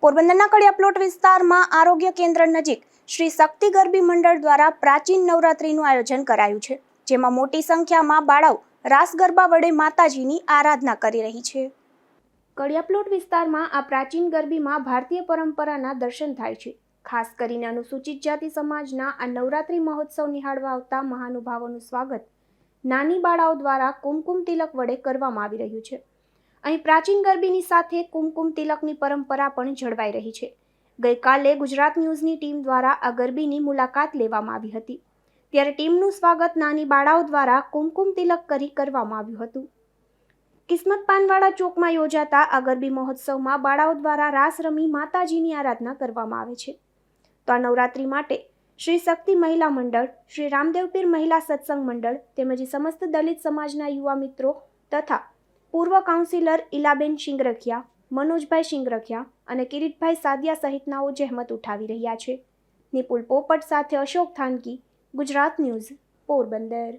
પોરબંદરના કડિયા પ્લોટ વિસ્તારમાં આરોગ્ય કેન્દ્ર નજીક શ્રી શક્તિ ગરબી મંડળ દ્વારા પ્રાચીન નવરાત્રીનું આયોજન કરાયું છે, જેમાં મોટી સંખ્યામાં બાળાઓ રાસ ગરબા વડે માતાજીની આરાધના કરી રહી છે. કડિયા પ્લોટ વિસ્તારમાં આ પ્રાચીન ગરબીમાં ભારતીય પરંપરાના દર્શન થાય છે. ખાસ કરીને અનુસૂચિત જાતિ સમાજના આ નવરાત્રી મહોત્સવ નિહાળવા આવતા મહાનુભાવોનું સ્વાગત નાની બાળાઓ દ્વારા કુમકુમ તિલક વડે કરવામાં આવી રહ્યું છે. અહીં પ્રાચીન ગરબીની સાથે કુમકુમ તિલકની પરંપરા પણ જળવાઈ રહી છે. ગઈકાલે ગુજરાત ન્યૂઝની ટીમ દ્વારા આ ગરબીની મુલાકાત લેવામાં આવી હતી, ત્યારે ટીમનું સ્વાગત નાની બાળાઓ દ્વારા કુમકુમ તિલક કરી કરવામાં આવ્યું હતું. કિસ્મત પાનવાડા ચોકમાં યોજાતા આ ગરબી મહોત્સવમાં બાળાઓ દ્વારા રાસ રમી માતાજીની આરાધના કરવામાં આવે છે. તો આ નવરાત્રી માટે શ્રી શક્તિ મહિલા મંડળ, શ્રી રામદેવપીર મહિલા સત્સંગ મંડળ તેમજ સમસ્ત દલિત સમાજના યુવા મિત્રો તથા પૂર્વ કાઉન્સિલર ઇલાબેન શિંગરખિયા, મનોજભાઈ શિંગરખિયા અને કિરીટભાઈ સાદિયા સહિતનાઓ જહેમત ઉઠાવી રહ્યા છે. નિપુલ પોપટ સાથે અશોક થાનકી, ગુજરાત ન્યૂઝ, પોરબંદર.